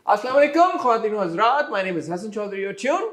Assalamu alaikum, Khawatinu Hazrat. My name is Hassan Chaudhary. You're tuned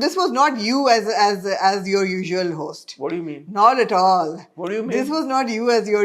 This was not you as your usual host. What do you mean? Not at all. What do you mean? This was not you as your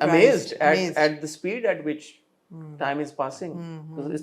amazed at the speed at which time is passing. So it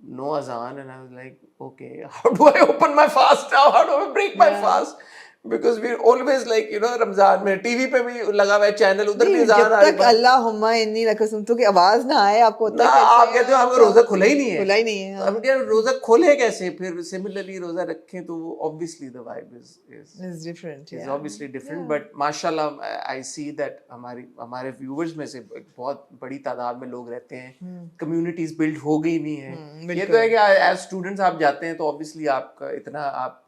no azan, and I was like, okay, how do I open my fast now? How do I break my fast? because we're always like رمضان میں T V پہ بھی لگا ہوا ہے channel, ادھر بھی اذان آ جب تک اللہم انی لک سمتو کی آواز نہ آئے آپ کو آپ کہتے ہو آپ کا روزہ کھلا ہی نہیں ہے, کھلا ہی نہیں ہے. ہم کیا روزہ کھولے کیسے پھر سملرلی روزہ رکھیں تو وہ obviously the vibe is different, is obviously different, but ماشاءاللہ I see that ہمارے viewers میں سے بہت بڑی تعداد میں لوگ رہتے ہیں, کمیونٹیز بلڈ ہو گئی بھی ہیں. یہ تو ہے کہ ایز اسٹوڈنٹس آپ جاتے ہیں تو obviously آپ کا اتنا آپ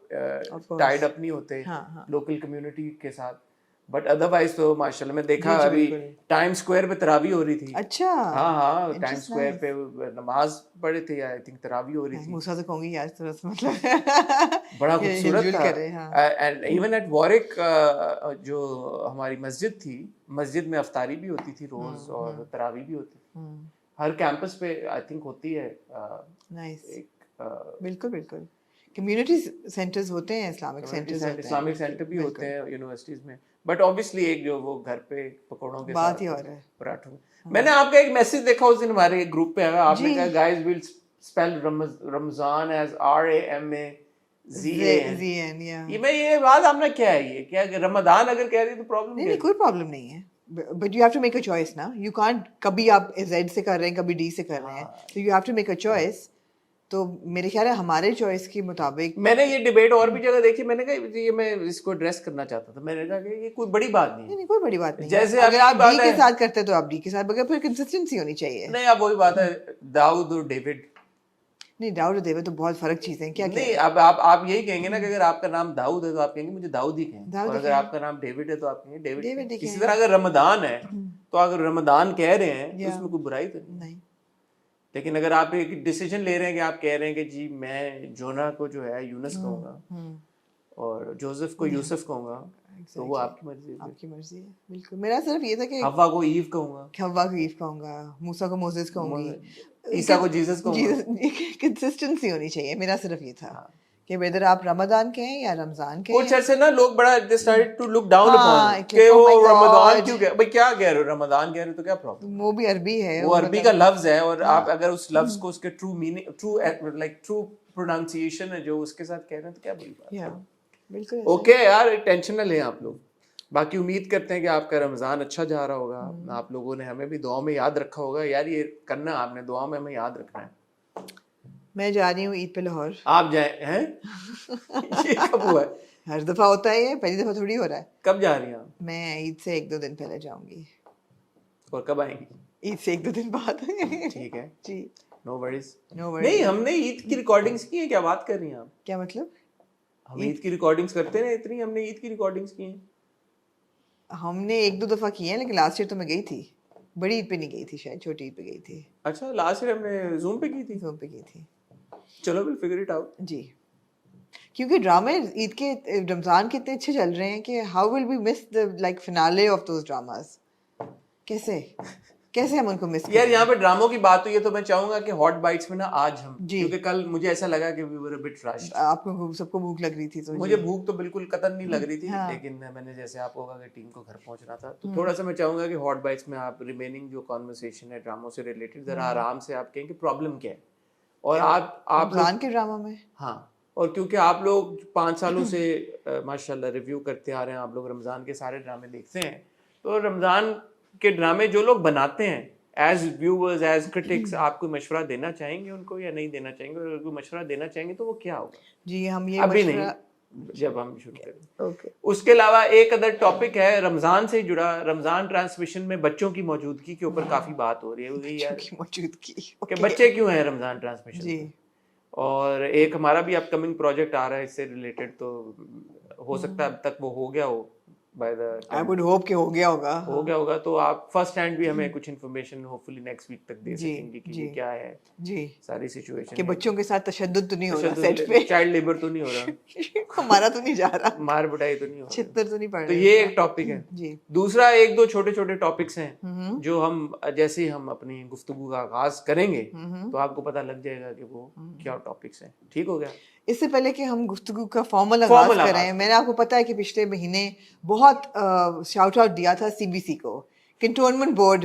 ٹائڈ اپ نہیں ہوتے لوکل کمیونٹی کے ساتھ, بٹ ادروائز تو ماشاءاللہ میں دیکھا ابھی ٹائم اسکوائر پہ تراویح ہو رہی تھی. اچھا, ہاں ٹائم اسکوائر پہ نماز پڑھے تھے, آئی تھنک تراویح ہو رہی تھی. موسیٰ تو کہوں گی یار مطلب بڑا خوبصورت تھا. اینڈ ایون ایٹ وارک جو ہماری مسجد تھی, مسجد میں افطاری بھی ہوتی تھی روز اور تراویح بھی ہوتی تھی. ہر کیمپس پہ آئی تھنک ہوتی ہے. بالکل بالکل کمیونٹی سینٹرز ہوتے ہیں, اسلامک سینٹر بھی ہوتے ہیں یونیورسٹیز میں, بٹ obviously ایک جو وہ گھر پہ پکوڑوں کے بات ہی اور ہے پراٹھوں. میں نے آپ کا ایک میسج دیکھا اس دن ہمارے ایک گروپ پہ آیا, آپ نے کہا گائز ول اسپیل رمضان ایز RAMAZAN. یہ بات آپ نے کیا ہے, یہ کیا رمضان اگر کہہ رہی تو پرابلم نہیں, کوئی پرابلم نہیں ہے, but you have to make a choice نا. یو کانٹ کبھی آپ زیڈ سے کر رہے ہیں کبھی ڈی سے کر رہے ہیں, تو you have to make a choice. تو میرے خیال ہے ہمارے چوائس کے مطابق میں نے یہ ڈیبیٹ اور بھی جگہ دیکھی, میں نے کہا یہ میں اس کو ایڈریس کرنا چاہتا تھا. میں نے کہا کہ یہ کوئی بڑی بات نہیں ہے, کوئی بڑی بات نہیں. جیسے اگر آپ ڈی کے ساتھ کرتے تو آپ ڈی کے ساتھ, مگر پھر کنسسٹنسی ہونی چاہیے. نہیں اب وہی بات ہے, داؤد اور ڈیوڈ. نہیں, داؤد اور ڈیوڈ تو بہت فرق چیزیں ہیں. کیا نہیں, اب آپ یہی کہیں گے نا کہ اگر آپ کا نام داؤد ہے تو آپ کہیں گے مجھے داؤد ہی کہیں, اور اگر آپ کا نام ڈیوڈ ہے تو آپ کہیں گے ڈیوڈ. اسی طرح اگر رمضان ہے تو اگر رمضان کہہ رہے ہیں تو اس میں کوئی برائی تو نہیں. لیکن اگر آپ ایک ڈیسیجن لے رہے ہیں کہ آپ کہہ رہے ہیں کہ جی میں جونا کو جو ہے یونس کہوں گا اور جوزف کو یوسف کہوں گا, تو وہ آپ کی مرضی ہے. آپ کی مرضی ہے, بالکل. میرا صرف یہ تھا کہ حوا کو ایو کہوں گا, حوا کو ایو کہوں گا, موسیٰ کو موزس کہوں گی, عیسیٰ کو جیسس کہوں گا. کنسسٹنسی ہونی چاہیے. میرا صرف یہ تھا کہ ویدر آپ رمضان کہیں یا رمضان کہیں. کچھ عرصے نا لوگ بڑا they started to look down upon کہ وہ رمضان کیوں کہ بھائی کیا کہہ رہے ہو, رمضان کہہ رہے ہو تو کیا پرابلم. وہ بھی عربی ہے, وہ عربی کا لفظ ہے, اور آپ اگر اس لفظ کو اس کے ٹرو میننگ ٹرو پروننسیشن ہے جو اس کے ساتھ کہہ رہے ہیں تو کیا بڑی بات ہے. بالکل اوکے یار, ٹینشن نہ لیں آپ لوگ. باقی امید کرتے ہیں کہ آپ کا رمضان اچھا جا رہا ہوگا. آپ لوگوں نے ہمیں بھی دعاؤں میں یاد رکھا ہوگا. یار یہ کرنا آپ نے, دعاؤں میں ہمیں یاد رکھنا ہے. میں جا رہی ہوں عید پہ لاہور. آپ جائیں ہیں؟ یہ کب ہوا ہے؟ ہر دفعہ ہوتا ہے, یہ پہلی دفعہ تھوڑی ہو رہا ہے. کب جا رہی ہیں آپ؟ میں عید سے 1-2 دن پہلے جاؤں گی. اور کب آئیں گی؟ عید سے 1-2 دن بعد. ٹھیک ہے جی, نو وریز. نہیں, ہم نے عید کی ریکارڈنگز کی ہیں. کیا بات کر رہی ہیں آپ؟ کیا مطلب؟ ہم عید کی ریکارڈنگز کرتے ہیں اتنی, ہم نے عید کی ریکارڈنگز کی ہیں. ہم نے 1-2 دفعہ کی ہیں, لیکن لاسٹ ایئر تو میں گئی تھی. بڑی عید پہ نہیں گئی تھی, شاید چھوٹی عید پہ گئی تھی. اچھا, لاسٹ ایئر ہم نے زوم پہ کی تھی. زوم پہ کی تھی. چلو ویل فگر اٹ آؤٹ. جی, کیونکہ ڈرامے عید کے رمضان کے اتنے اچھے چل رہے ہیں کہ how will we miss the like finale of those dramas. کیسے ہم ان کو مس. یار یہاں پہ ڈراموں کی بات ہوئی ہے تو میں چاہوں گا کہ ہاٹ بائٹس میں نا آج ہم, کیونکہ کل مجھے ایسا لگا کہ وی ور اے بٹ رشڈ. آپ کو سب کو بھوک لگ رہی تھی. تو مجھے بھوک تو بالکل قطعاً نہیں لگ رہی تھی, لیکن میں نے جیسے آپ کو کہا کہ ٹیم کو گھر پہنچنا تھا, تو تھوڑا سا میں چاہوں گا کہ ہاٹ بائٹس میں آپ ریمیننگ جو کانورسیشن ہے ڈراموں سے ریلیٹڈ ذرا آرام سے آپ کہیں کہ پرابلم کیا ہے. اور آپ رمضان کے ڈراموں میں, ہاں, اور کیونکہ آپ لوگ 5 سالوں سے ماشاء اللہ ریویو کرتے آ رہے ہیں, آپ لوگ رمضان کے سارے ڈرامے دیکھتے ہیں, تو رمضان کے ڈرامے جو لوگ بناتے ہیں ایز ویورز ایز کرٹکس, آپ کوئی مشورہ دینا چاہیں گے ان کو یا نہیں دینا چاہیں گے؟ اور اگر کوئی مشورہ دینا چاہیں گے تو وہ کیا ہوگا؟ جی, ہم یہ ابھی نہیں, جب ہم شروع کریں. اس کے علاوہ ایک ادر ٹاپک ہے رمضان سے جڑا, رمضان ٹرانسمیشن میں بچوں کی موجودگی کے اوپر کافی بات ہو رہی ہے کہ بچے کیوں ہیں رمضان ٹرانسمیشن. جی, اور ایک ہمارا بھی اپ کمنگ پروجیکٹ آ رہا ہے اس سے ریلیٹڈ, تو ہو سکتا ہے اب تک وہ ہو گیا ہو. I would hope کہ ہو گیا ہوگا. تو آپ فرسٹ ہینڈ بھی ہمیں کچھ انفارمیشن ہوپفلی نیکسٹ ویک تک دے سکیں گے کہ یہ کیا ہے جی ساری سچویشن, کہ بچوں کے ساتھ تشدد تو نہیں ہو رہا سیٹ پہ, چائلڈ لیبر تو نہیں ہو رہا, ہمارا تو نہیں جا رہا, مار بٹائی تو نہیں ہو رہا, چھتر تو نہیں پڑ رہا. تو یہ ایک ٹاپک ہے. جی, دوسرا 1-2 چھوٹے ٹاپکس ہیں جو ہم جیسے ہی ہم اپنی گفتگو کا آغاز کریں گے تو آپ کو پتہ لگ جائے گا کہ وہ کیا ٹاپکس ہیں. ٹھیک ہو گیا؟ اس سے پہلے کہ ہم گفتگو کا فارمل آغاز کریں, میں نے آپ کو پتا ہے کہ پچھلے مہینے بہت شاؤٹ آؤٹ دیا تھا CBC کو, cantonment board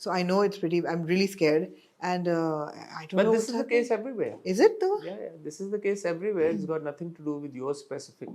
so I know it's pretty, I'm really scared, and I don't But know this what's is the happening. case everywhere. Is it though? Yeah, this is the case everywhere. It's got nothing to do with your specific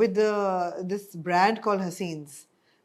with this brand called Haseens,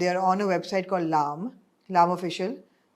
they are on a website called Lam Official,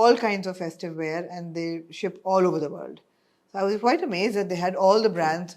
all kinds of festive wear and they ship all over the world. So I was quite amazed that they had all the brands,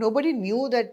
nobody knew that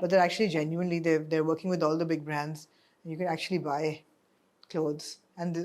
but they're actually genuinely they're working with all the big brands, and you can actually buy clothes, and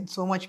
in so much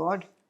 god।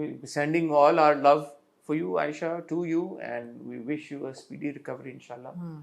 we sending all our love for you, Aisha, to you, and we wish you a speedy recovery, inshallah.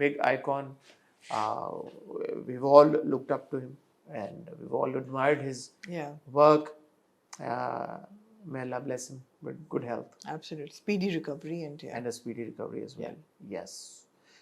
big icon, we've all looked up to him and we've all admired his work, may Allah bless him with good health Absolute speedy recovery and and a speedy recovery as well. Yes.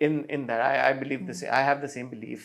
in that. I believe the same. I have the same belief.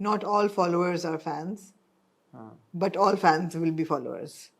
Not all followers are fans, but all fans will be followers.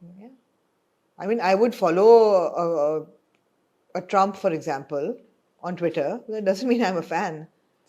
Yeah. I mean, I would follow a Trump, for example, on Twitter. That doesn't mean I'm a fan.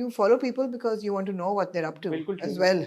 you follow people because you want to know what they're up to as well.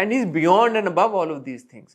and he's beyond and above all of these things.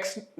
X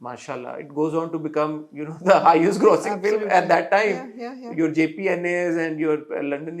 mashallah, it goes on to become, the highest grossing film at that time. Your JPNAs and your London,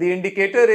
the indicator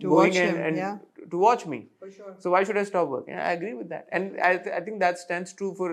going and to watch me. For sure. So why should I stop working? I agree with that, and I think that stands true for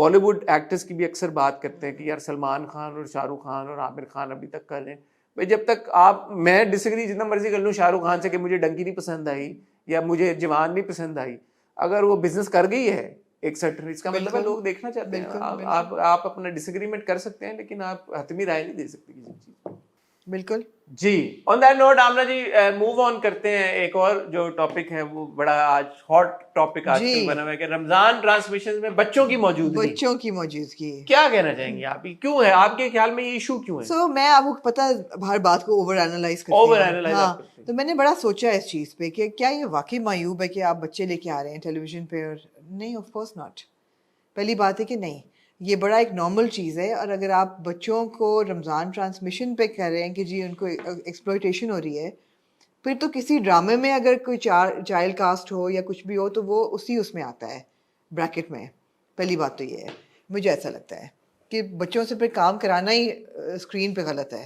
Bollywood actress کی بھی اکثر بات کرتے ہیں کہ یار سلمان خان اور شاہ رخ خان اور عامر خان ابھی تک کر رہے ہیں. بھائی جب تک آپ, میں ڈس ایگری جتنا مرضی کر لوں شاہ رخ خان سے کہ مجھے ڈنکی نہیں پسند آئی یا مجھے جوان نہیں پسند آئی, اگر وہ بزنس کر گئی ہے ایک سرٹن, اس کا مطلب ہے لوگ دیکھنا چاہتے ہیں. آپ اپنا ڈس ایگریمنٹ کر سکتے ہیں لیکن آپ حتمی رائے نہیں دے سکتے کسی چیز پر. بالکل جی, on that note Amna ji move on کرتے ہیں. ایک اور جو ٹاپک ہے وہ بڑا آج ہاٹ ٹاپک آج کل بنا ہوا ہے کہ رمضان ٹرانسمیشن میں بچوں کی موجودگی. کیا کہنا چاہیں گے آپ, کیوں ہے آپ کے خیال میں یہ ایشو کیوں ہے؟ سو میں آپ کو پتہ ہر بات کو اوور اینالائز کرتی ہوں. ہاں, تو میں نے بڑا سوچا اس چیز پہ کہ کیا یہ واقعی معیوب ہے کہ آپ بچے لے کے آ رہے ہیں ٹیلی ویژن پہ, اور نہیں, آف کورس ناٹ. پہلی بات ہے کہ نہیں, یہ بڑا ایک نارمل چیز ہے. اور اگر آپ بچوں کو رمضان ٹرانسمیشن پہ کہہ رہے ہیں کہ جی ان کو ایکسپلوئٹیشن ہو رہی ہے, پھر تو کسی ڈرامے میں اگر کوئی چائلڈ کاسٹ ہو یا کچھ بھی ہو تو وہ اس میں آتا ہے بریکٹ میں. پہلی بات تو یہ ہے, مجھے ایسا لگتا ہے کہ بچوں سے پھر کام کرانا ہی اسکرین پہ غلط ہے,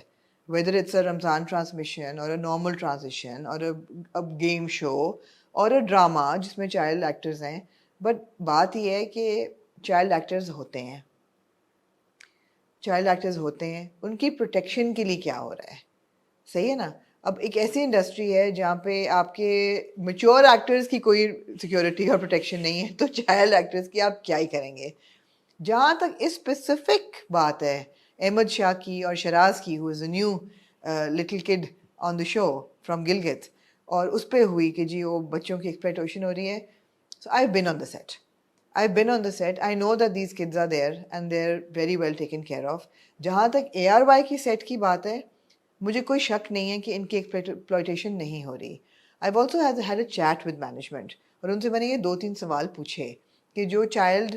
whether it's a Ramzan transmission اور اے نارمل ٹرانزیشن اور اے گیم شو اور اے ڈرامہ جس میں چائلڈ ایکٹرز ہیں. بٹ بات یہ ہے کہ چائلڈ ایکٹرز ہوتے ہیں, ان کی پروٹیکشن کے لیے کیا ہو رہا ہے, صحیح ہے نا. اب ایک ایسی انڈسٹری ہے جہاں پہ آپ کے میچور ایکٹرز کی کوئی سیکیورٹی اور پروٹیکشن نہیں ہے, تو چائلڈ ایکٹرز کی آپ کیا ہی کریں گے. جہاں تک اس اسپیسیفک بات ہے احمد شاہ کی اور شراز کی, who is a new little kid on the show from Gilgit, اور اس پہ ہوئی کہ جی وہ بچوں کی ایکسپلائٹیشن ہو رہی ہے. So I been on the set, I know that these kids are there and they're very well taken care of. جہاں تک ARY کی سیٹ کی بات ہے, مجھے کوئی شک نہیں ہے کہ ان کی ایکسپلائٹیشن نہیں ہو رہی. I've also had a chat with management, اور ان سے میں نے یہ 2-3 سوال پوچھے کہ جو child,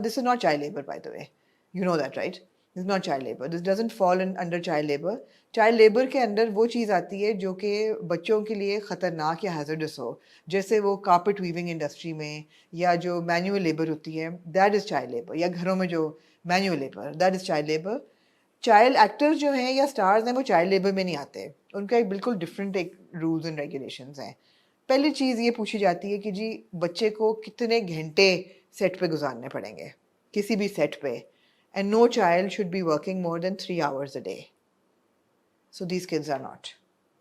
this is not child labor by the way, you know that right, this is not child labor, this doesn't fall under child labor. Child labour کے اندر وہ چیز آتی ہے جو کہ بچوں کے لیے خطرناک یا ہیزرڈس ہو, جیسے وہ کارپٹ ویونگ انڈسٹری میں, یا جو مینوئل لیبر ہوتی ہے دیٹ از چائلڈ لیبر, یا گھروں میں جو manual labour that is child labour. Child actor جو ہیں یا اسٹارز ہیں وہ چائلڈ لیبر میں نہیں آتے, ان کا ایک بالکل ڈفرینٹ ایک رولز اینڈ ریگولیشنز ہیں. پہلی چیز یہ پوچھی جاتی ہے کہ جی بچے کو کتنے گھنٹے سیٹ پہ گزارنے پڑیں گے کسی بھی سیٹ پہ, and no child should be working more than 3 hours a day. So these kids are not.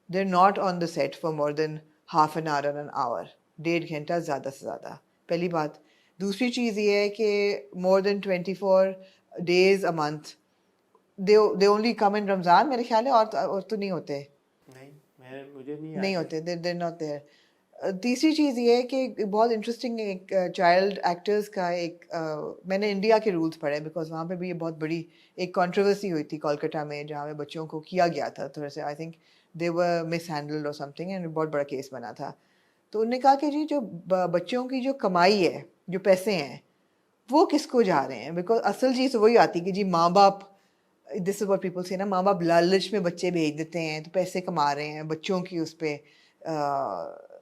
They're not on the set for more than half an hour or an hour. 1.5 گھنٹہ زیادہ سے زیادہ, پہلی بات. دوسری چیز یہ ہے کہ more than 24 days a month. They only come in Ramzan, میرے خیال ہے, اور تو نہیں ہوتے. مجھے نہیں ہوتے, they're not there. تیسری چیز یہ ہے کہ بہت انٹرسٹنگ ایک چائلڈ ایکٹرز کا ایک, میں نے انڈیا کے رولز پڑھے بیکاز وہاں پہ بھی یہ بہت بڑی ایک کنٹروورسی ہوئی تھی کولکتہ میں, جہاں پہ بچوں کو کیا گیا تھا تھوڑے سے, I think they were miss handled اور سم تھنگ, اینڈ بہت بڑا کیس بنا تھا. تو انہوں نے کہا کہ جی جو بچوں کی جو کمائی ہے, جو پیسے ہیں, وہ کس کو جا رہے ہیں, بیکاز اصل چیز وہی آتی کہ جی ماں باپ, دس از واٹ پیپل سے نا, ماں باپ لالچ میں بچے بھیج دیتے ہیں تو پیسے کما رہے ہیں بچوں کی اس پہ,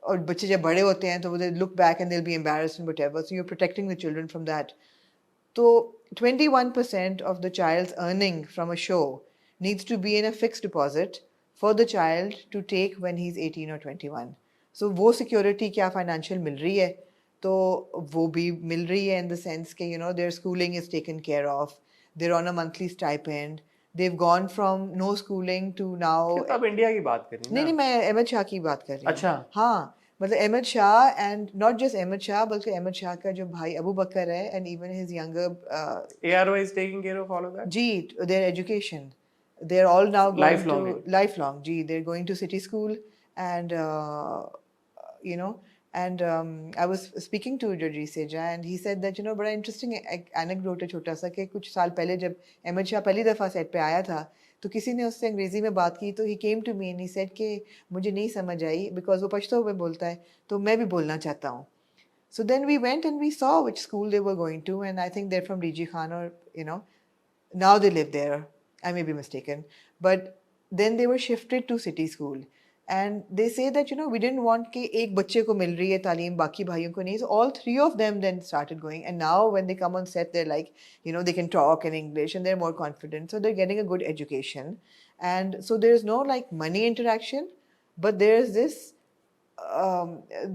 اور بچے جب بڑے ہوتے ہیں تو وہ look back and they will be ایمبیرسڈ and what ever, so you are protecting the children from that. تو 21% of the child's earning from a show needs to be in a fixed deposit for the child to take when he's 18 or 21. So وہ security کیا financial مل رہی ہے, تو وہ بھی مل رہی ہے in the sense کہ you know their schooling is taken care of, they're on a monthly stipend, they've gone from no schooling to now. اب انڈیا کی بات کریں. نہیں میں احمد شاہ کی بات کر رہی ہوں. اچھا, ہاں, مطلب Ahmad Shah, and not just Ahmad Shah بلکہ احمد شاہ کا جو بھائی ابو بکر ہے, and even his younger, ARY is taking care of all of that. جی, their education, they're all now going Lifelong to lifelong, جی, they're going to city school, and you know, and I was speaking to Jajri Seja, and he said that you know بڑا interesting anecdote ہے چھوٹا سا, کہ کچھ سال پہلے جب احمد شاہ پہلی دفعہ سیٹ پہ آیا تھا تو کسی نے اس سے انگریزی میں بات کی, تو he came to me and he said کہ مجھے نہیں سمجھ آئی, بیکاز وہ پشتو میں بولتا ہے تو میں بھی بولنا چاہتا ہوں. So then we went and we saw which school they were going to, and I think they're from DG Khan, or you know now they live there, I may be mistaken, but then they were shifted to city school, and they say that you know we didn't want کہ ایک بچے کو مل رہی ہے تعلیم باقی بھائیوں کو نہیں, so all 3 of them then started going, and now when they come on set they're like you know they can talk in English and they're more confident, so they're getting a good education, and so there's no like money interaction, but there's this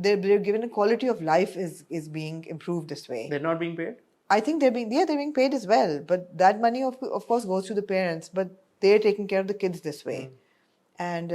they're given a quality of life is being improved this way. They're not being paid. I think they're being paid as well, but that money of course goes to the parents, but they're taking care of the kids this way. And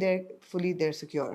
they're secure.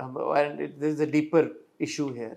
and there is a deeper issue here.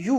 you?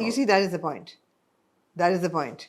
You see, that is the point.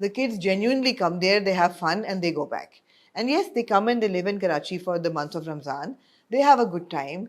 The kids genuinely come there, they have fun and they go back. And yes, they come and they live in Karachi for the month of Ramzan. They have a good time.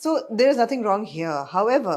So there is nothing wrong here. However,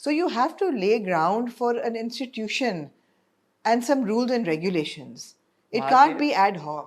So you have to lay ground for an institution and some rules and regulations. It can't be ad hoc.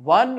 1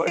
But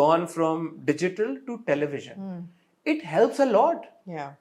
gone from digital to television. It helps a lot.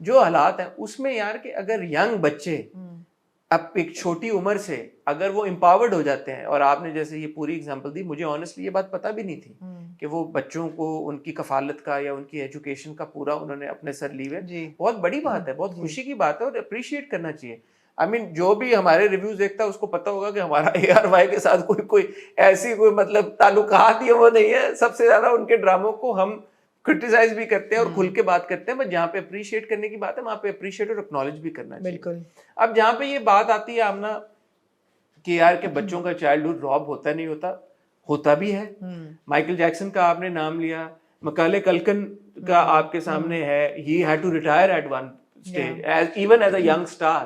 جو حالات ہیں اس میں یار کہ اگر young بچے اب ایک چھوٹی عمر سے اگر وہ امپاورڈ ہو جاتے ہیں, اور آپ نے جیسے یہ پوری اگزامپل دی, مجھے آنیسٹلی یہ بات پتہ بھی نہیں تھی کہ وہ بچوں کو ان کی کفالت کا یا ان کی ایجوکیشن کا پورا انہوں نے اپنے سر لیے. بہت بڑی بات ہے, بہت خوشی کی بات ہے, اور اپریشیٹ کرنا چاہیے. آئی مین جو بھی ہمارے ریویوز دیکھتا ہے اس کو پتا ہوگا کہ ہمارا ARY کے ساتھ کوئی ایسی کوئی مطلب تعلقات ہی وہ نہیں ہے. سب سے زیادہ ان کے ڈراموں کو ہم کرٹیسائز بھی کرتے ہیں اور کھل کے بات کرتے ہیں, بس جہاں پہ اپریشیٹ کرنے کی بات ہے وہاں پہ اپریشیٹ اور اکنالج بھی کرنا چاہیے. بالکل. اب جہاں پہ یہ بات آتی ہے آمنہ کہ یار کہ بچوں کا چائلڈہڈ راب ہوتا نہیں ہوتا بھی ہے. مائیکل جیکسن کا آپ نے نام لیا, مکالے کلکن کا آپ کے سامنے ہے, he had to retire at one stage even as a young star.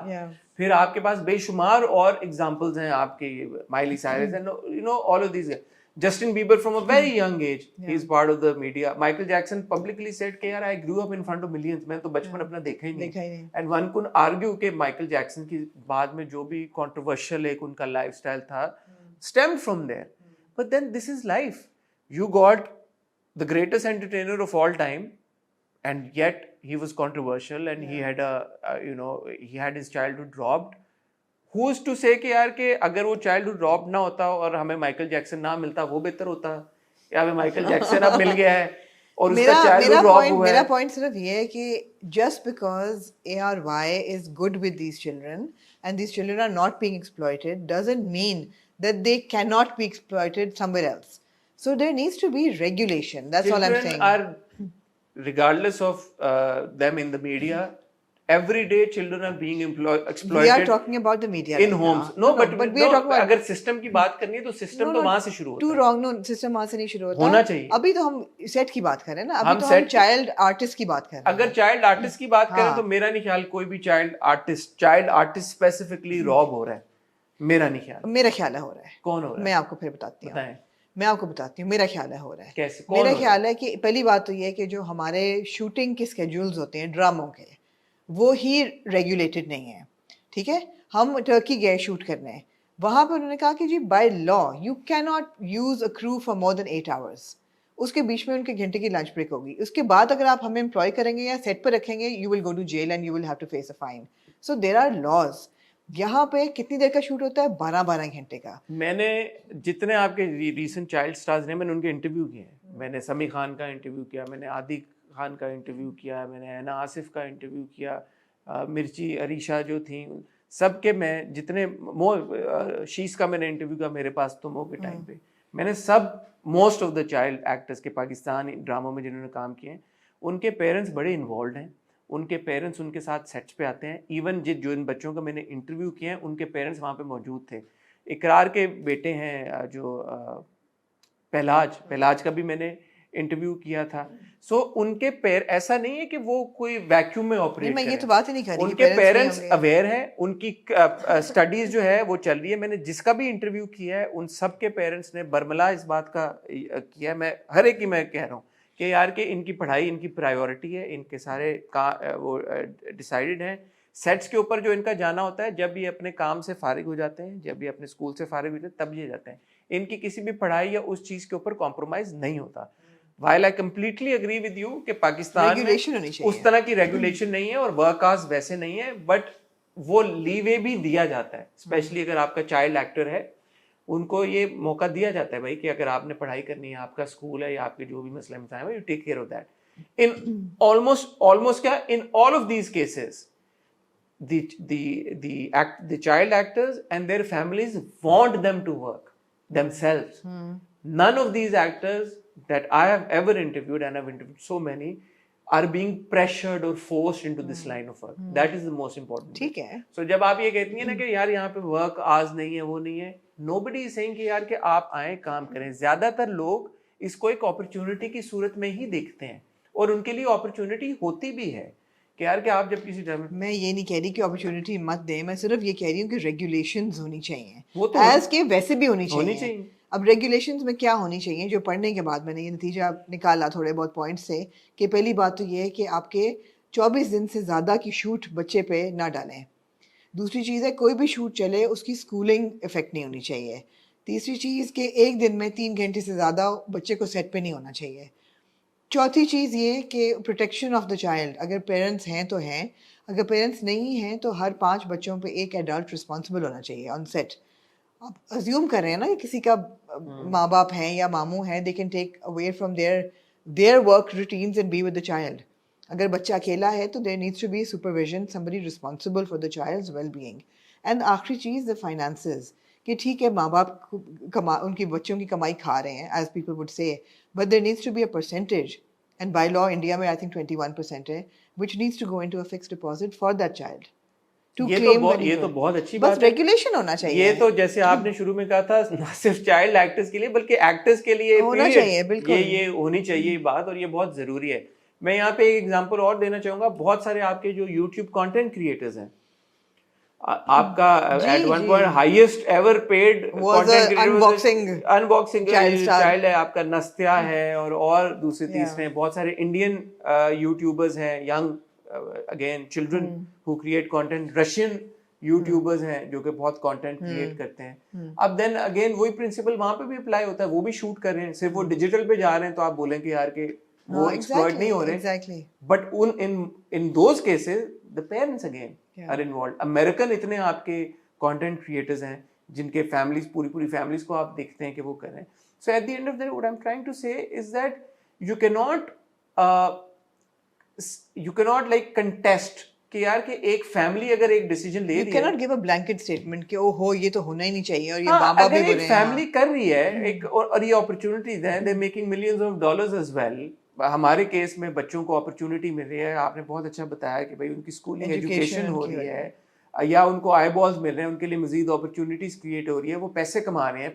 پھر آپ کے پاس بے شمار اور ایگزامپلز ہیں آپ کے, Miley Cyrus and you know all of these. Justin Bieber from a very young age, he is part of the media. Michael Jackson publicly said کہ یار I grew up in front of millions, میں تو بچپن اپنا دیکھا ہی نہیں. And one could argue کہ Michael Jackson کی بعد میں جو بھی controversial ایک ان کا لائف اسٹائل تھا stemmed from there. But then this is life. You got the greatest entertainer of all time and yet he was controversial and he had he had his childhood robbed. Who's to say کہ یار کہ اگر وہ childhood drop نہ ہوتا اور ہمیں Michael Jackson نہ ملتا وہ بہتر ہوتا, یا ہمیں مائیکل جیکسن اب مل گیا ہے اور اس کا چائلڈہڈ ڈراپ ہوا ہے. میرا پوائنٹ صرف یہ ہے کہ just because ARY is good with these children and these children are not being exploited doesn't mean that they cannot be exploited somewhere else. So there needs to be regulation. That's all I'm saying. Children are, regardless of them in the media, every day children are being exploited. We are talking about the media in right homes. now. But we are talking about اگر system کی بات کرنی ہے تو system تو وہاں سے شروع ہوتا ہے. Too wrong. No, system وہاں سے نہیں شروع ہوتا. ہونا چاہیے. ابھی تو ہم سیٹ کی بات کر رہے ہیں نا, ابھی تو ہم چائلڈ آرٹسٹ کی بات کر رہے ہیں. اگر چائلڈ آرٹسٹ کی بات کریں تو میرا نہیں خیال کوئی بھی چائلڈ آرٹسٹ اسپیسیفکلی راب ہو رہا ہے. میرا نہیں خیال. میرا خیال ہے ہو رہا ہے. کون ہو رہا ہے؟ میں آپ کو پھر بتاتی ہوں. میں آپ کو بتاتی ہوں میرا خیال ہے ہو رہا ہے. کیسے؟ میرا خیال ہے کہ پہلی بات تو یہ ہے کہ جو ہمارے شوٹنگ کے اسکیڈولز ہوتے ہیں ڈراموں کے, وہ ہی ریگولیٹڈ نہیں ہیں. ٹھیک ہے, ہم ٹرکی گئے شوٹ کرنے, وہاں پہ انہوں نے کہا کہ جی بائی لا یو کی ناٹ یوز اے کرو فار مور دین 8 hours. اس کے بیچ میں ان کے گھنٹے کی لنچ بریک ہوگی. اس کے بعد اگر آپ ہمیں امپلائی کریں گے یا سیٹ پہ رکھیں گے, you will go to jail and you will have to face a fine. So there are laws. یہاں پہ کتنی دیر کا شوٹ ہوتا ہے؟ 12 گھنٹے کا. میں نے جتنے آپ کے ریسنٹ چائلڈ اسٹارز نے میں نے ان کے انٹرویو کیے ہیں. میں نے سمی خان کا انٹرویو کیا, میں نے عادی خان کا انٹرویو کیا, میں نے اینا آصف کا انٹرویو کیا, مرچی عریشہ جو تھیں, سب کے میں جتنے شیز کا میں نے انٹرویو کیا میرے پاس تو کے ٹائم پہ, میں نے سب most of the child actors کے پاکستانی ڈراموں میں جنہوں نے کام کیے ہیں ان کے پیرنٹس بڑے انوالوڈ ہیں. ان کے پیرنٹس ان کے ساتھ سیٹس پہ آتے ہیں. ایون جو ان بچوں کا میں نے انٹرویو کیے ہیں ان کے پیرنٹس وہاں پہ موجود تھے. اقرار کے بیٹے ہیں جو پہلاج کا بھی میں نے انٹرویو کیا تھا. سو ان کے ایسا نہیں ہے کہ وہ کوئی ویکیوم میں آپریٹ میں یہ تو بات ہی نہیں کر رہی. ان کے پیرنٹس اویئر ہیں, ان کی اسٹڈیز جو ہے وہ چل رہی ہے. میں نے جس کا بھی انٹرویو کیا ہے ان سب کے پیرنٹس نے برملا اس بات کا کیا ہے. میں ہر ایک کی میں کہہ رہا ہوں کہ یار کہ ان کی پڑھائی ان کی پرائیورٹی ہے, ان کے سارے وہ ڈیسائیڈڈ ہیں. سیٹس کے اوپر جو ان کا جانا ہوتا ہے جب یہ اپنے کام سے فارغ ہو جاتے ہیں, جب یہ اپنے اسکول سے فارغ ہو جاتے ہیں تب یہ جاتے ہیں. ان کی کسی بھی پڑھائی یا اس چیز کے اوپر کمپرومائز نہیں ہوتا. While I completely agree with you کہ پاکستان میں اس طرح کی ریگولیشن نہیں ہے اور ورک آورز ویسے نہیں ہے, بٹ وہ لیوے بھی دیا جاتا ہے. اسپیشلی اگر آپ کا چائلڈ ایکٹر ہے ان کو یہ موقع دیا جاتا ہے بھائی کہ اگر آپ نے پڑھائی کرنی ہے, آپ کا اسکول ہے یا آپ کے جو بھی مسئلے مسائل ہیں, you take care of that. In almost کیا in all of these cases the child actors and their families want them to work themselves. None of these actors that I have ever interviewed, and I've interviewed so many, are being pressured or forced into this line of work. That is the most important. ٹھیک ہے. So جب آپ یہ کہتی ہیں نا کہ یار یہاں پہ ورک آز نہیں ہے, وہ نہیں ہے, nobody is saying کہ یار کہ آپ آئیں کام کریں. زیادہ تر لوگ اس کو ایک اپرچونٹی کی صورت میں ہی دیکھتے ہیں اور ان کے لیے اپرچونٹی ہوتی بھی ہے کہ یار کہ آپ جب کسی میں یہ نہیں کہہ رہی کہ اپرچونٹی مت دیں, میں صرف یہ کہہ رہی ہوں کہ ریگولیشنز ہونی چاہیے ایز کے ویسے بھی ہونی چاہیے. اب ریگولیشنز میں کیا ہونی چاہیے, جو پڑھنے کے بعد میں نے یہ نتیجہ نکالا تھوڑے بہت پوائنٹ سے, کہ پہلی بات تو یہ ہے کہ آپ کے 24 دن سے زیادہ کی شوٹ بچے پہ نہ ڈالیں. دوسری چیز ہے کوئی بھی شوٹ چلے اس کی اسکولنگ افیکٹ نہیں ہونی چاہیے. تیسری چیز کہ ایک دن میں 3 گھنٹے سے زیادہ بچے کو سیٹ پہ نہیں ہونا چاہیے. چوتھی چیز یہ کہ پروٹیکشن آف دا چائلڈ. اگر پیرنٹس ہیں تو ہیں, اگر پیرنٹس نہیں ہیں تو ہر 5 بچوں پہ ایک ایڈلٹ رسپانسبل ہونا چاہیے آن سیٹ. آپ ازیوم کر رہے ہیں نا کہ کسی کا ماں باپ ہیں یا ماموں ہیں, they can take away from their work routines and be with the child. اگر بچہ اکیلا ہے تو there needs to be supervision, somebody responsible for the child's well-being. And آخری چیز دا فائنانسز, کہ ٹھیک ہے ماں باپ ان کی بچوں کی کمائی کھا رہے ہیں ایز پیپل وڈ سے, but there needs to be a percentage, and by law India میں آئی تھنک 21% ہے, which needs to go into a fixed deposit for that child. یہ تو بہت اچھی بات بس ریگولیشن ہونا چاہیے. یہ تو جیسے آپ نے شروع میں کہا تھا نہ صرف چائلڈ ایکٹرز کے لیے بلکہ ایکٹرز کے لیے ہونا چاہیے, بالکل یہ ہونی چاہیے بات, اور یہ بہت ضروری ہے. میں یہاں پہ ایک ایگزامپل اور دینا چاہوں گا. بہت سارے آپ کے جو یوٹیوب کانٹینٹ کریٹرز ہیں, آپ کا at one point highest ever paid unboxing child ہے آپ کا, نستیا ہے, اور دوسرے تیسرے بہت سارے انڈین یوٹیوبرز ہیں, young again children who create content, Russian YouTubers ہیں جو کہ بہت کانٹینٹ کریٹ کرتے ہیں. اب دین اگین وہی پرنسپل وہاں پہ بھی اپلائی ہوتا ہے, وہ بھی شوٹ کر رہے ہیں, صرف وہ ڈیجیٹل پہ جا رہے ہیں تو آپ بولیں کہ یار کہ وہ ایکسپلوئٹ نہیں ہو رہے, but in those cases the parents again are involved. American اتنے آپ کے content creators ہیں جن کے فیملیز پوری فیملیز کو آپ دیکھتے ہیں کہ وہ کر رہے ہیں. So at the end of the day what I'm trying to say is that you cannot like contest کہ یار کہ ایک فیملی اگر ایک ڈیسیجن لے رہی ہے, you cannot give a blanket statement کہ اوہو یہ تو ہونا ہی نہیں چاہیے, اور یہ ماں باپ بھی بولے ہیں. ایک فیملی کر رہی ہے ایک, اور یہ اپرچونٹیز ہیں, they're making millions of dollars as well. ہمارے کیس میں بچوں کو اپرچونٹی مل رہی ہے, آپ نے بہت اچھا بتایا کہ بھائی ان کی اسکولنگ ایجوکیشن ہو رہی ہے, یا ان کو آئی بالز مل رہے ہیں, ان کے لیے مزید اپرچونٹیز کریٹ ہو رہی ہے, وہ پیسے کما رہے ہیں,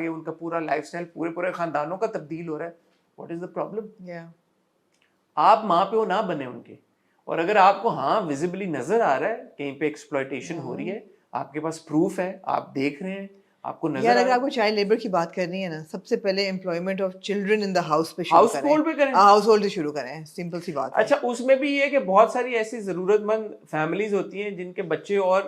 ان کا پورا لائف اسٹائل پورے خاندانوں کا تبدیل ہو رہا ہے. What is the problem? آپ ماں پیو نہ بنے ان کے, اور اگر آپ کو ہاں ویزیبلی نظر آ رہا ہے کہیں پہ ایکسپلائٹیشن ہو رہی ہے, آپ کے پاس پروف ہے, آپ دیکھ رہے ہیں, آپ کو نظر, اگر آپ کو چائلڈ لیبر کی بات کرنی ہے نا, سب سے پہلے employment of children in the house پہ ہاؤس ہولڈ پہ کریں, ہاؤس ہولڈ سے شروع کریں, سمپل سی بات ہے. اچھا اس میں بھی یہ کہ بہت ساری ایسی ضرورت مند فیملیز ہوتی ہیں جن کے بچے اور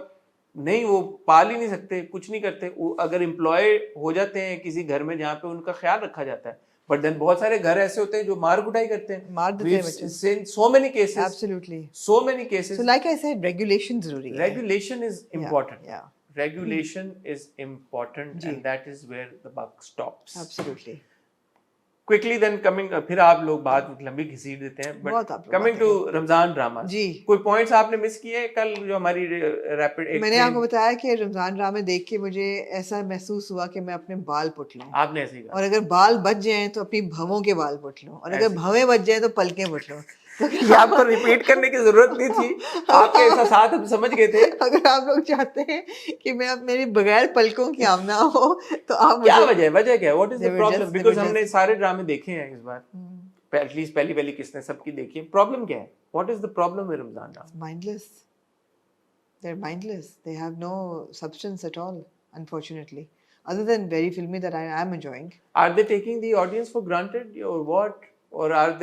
نہیں, وہ پال ہی نہیں سکتے, کچھ نہیں کرتے, اگر امپلائی ہو جاتے ہیں کسی گھر میں جہاں پہ ان کا خیال رکھا جاتا ہے, بٹ دین بہت سارے گھر ایسے ہوتے ہیں جو مار کٹائی کرتے ہیں, مار دیتے ہیں بچے. so many cases, absolutely so many cases. So like I said, regulation ضروری ہے. Regulation is important. Yeah. Regulation is important, and that is where the buck stops. Absolutely. Quickly then coming, پھر آپ لوگ بات لمبی گھسیٹ دیتے ہیں, but coming to Ramzan drama, کوئی پوائنٹس آپ نے مس کیے کل جو ہماری ریپڈ؟ میں نے آپ کو بتایا کہ رمضان ڈرامے دیکھ کے مجھے ایسا محسوس ہوا کہ میں اپنے بال پٹ لوں. آپ نے ایسے ہی کہا, اور اگر بال بچ جائیں تو اپنی بھووں کے بال پٹ لوں, اور اگر بھویں بچ جائیں تو پلکیں پٹ لوں. یہ آپ کو ریپیٹ کرنے کی ضرورت نہیں تھی, آپ کے احساسات ہم سمجھ گئے تھے. اگر آپ لوگ چاہتے ہیں کہ میں اب میری بغیر پلکوں کی آمنا ہو تو آپ, کیا وجہ کیا ہے, what is the problem? Because ہم نے سارے ڈرامے دیکھے ہیں اس بار, ایٹ لیسٹ پہلی قسط نے سب کی دیکھی ہے. پرابلم کیا ہے, what is the problem with Ramzan drama? Mindless. They're mindless. They have no substance at all, unfortunately, other than very filmy that I am enjoying. Are they taking the audience for granted or what? Or have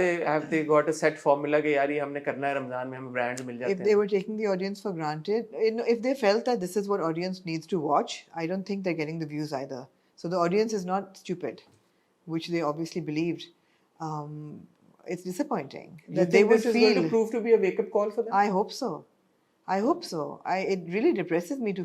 they got a set formula کہ یار یہ ہم نے کرنا ہے رمضان میں, ہمیں brands مل جاتے ہیں؟ If they were taking the audience for granted, if they felt that this is what audience needs to watch, I don't think they're getting the views either. So the audience is not stupid, which they obviously believed. It's disappointing that they would feel. This is going to prove to be a wake-up call for them? I hope so. It really depresses me to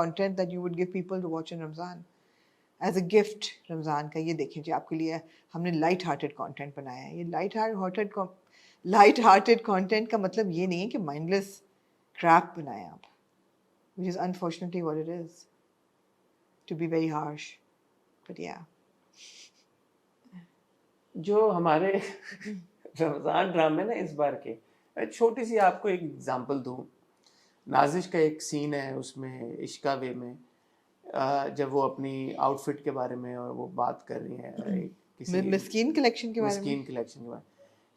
content that you would give people to watch in Ramzan as a gift. رمضان کا یہ دیکھیں جی آپ کے لیے ہم نے light hearted content بنایا ہے. یہ لائٹ ہارٹیڈ کانٹینٹ کا مطلب یہ نہیں ہے کہ مائنڈلیس کریپ بنایا آپ, which is unfortunately what it is, to be very harsh, but yeah. جو ہمارے رمضان ڈرامے نا اس بار کے, چھوٹی سی آپ کو ایک ایگزامپل دوں. نازش کا ایک سین ہے اس میں عشقہ وے میں, جب وہ اپنی آؤٹ فٹ کے بارے میں اور وہ بات کر رہی ہیں مسکین کلیکشن کے بارے میں,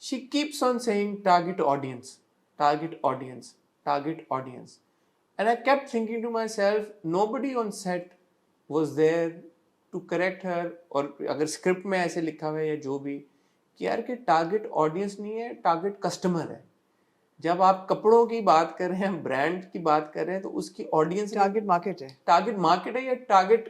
she keeps on saying target audience, and I kept thinking to myself, nobody on set was there to correct her. اور اگر اسکرپٹ میں ایسے لکھا ہوا ہے یا جو بھی کہ یار کہ ٹارگٹ آڈینس نہیں ہے, ٹارگٹ کسٹمر ہے. جب آپ کپڑوں کی بات کر رہے ہیں, برانڈ کی بات کر رہے ہیں, تو اس کی آڈینس ٹارگٹ مارکیٹ ہے, یا target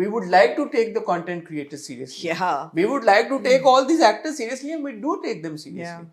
We would like to take the content creators seriously. Yeah. We would like to take all these actors seriously and we do take them seriously.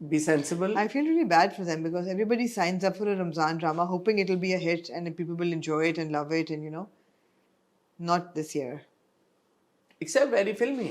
be sensible. I feel really bad for them because everybody signs up for a Ramzan drama hoping it'll be a hit and people will enjoy it and love it, and not this year. Except Very Filmy.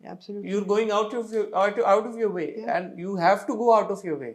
Absolutely. You're going out of your way, and you have to go out of your way.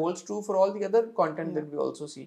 holds true for all the other content that we also see,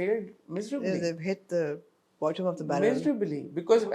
failed miserably. They've hit the bottom of the barrel. Miserably, because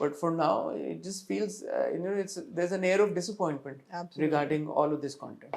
But for now, it just feels, there's an air of disappointment. Absolutely. Regarding all of this content.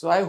So I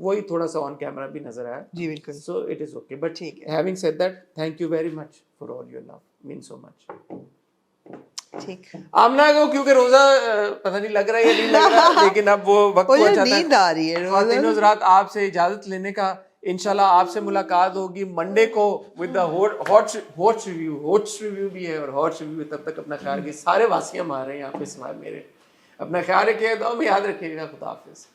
وہی تھوڑا سا آن camera بھی نظر آیا. جی بالکل. So it is okay. But ٹھیک ہے. Having said that, thank you very much for all your love, man so much. ٹھیک. آمنہ کو کیونکہ روزہ پتہ نہیں لگ رہا ہے یا نہیں لگ رہا, لیکن اب وہ وقت ہو جاتا ہے. نیند آ رہی ہے. خواتین حضرات, آپ سے اجازت لینے کا. انشاءاللہ آپ سے ملاقات ہوگی منڈے کو ود دا ہاٹ ریویو بھی ہے, اور ہاٹ ریویو. تب تک اپنا خیال رکھیے. سارے واسیاں مار رہے ہیں یہاں پہ سوائے میرے. اپنا خیال رکھیے, دعا میں یاد رکھیے گا. خدا حافظ.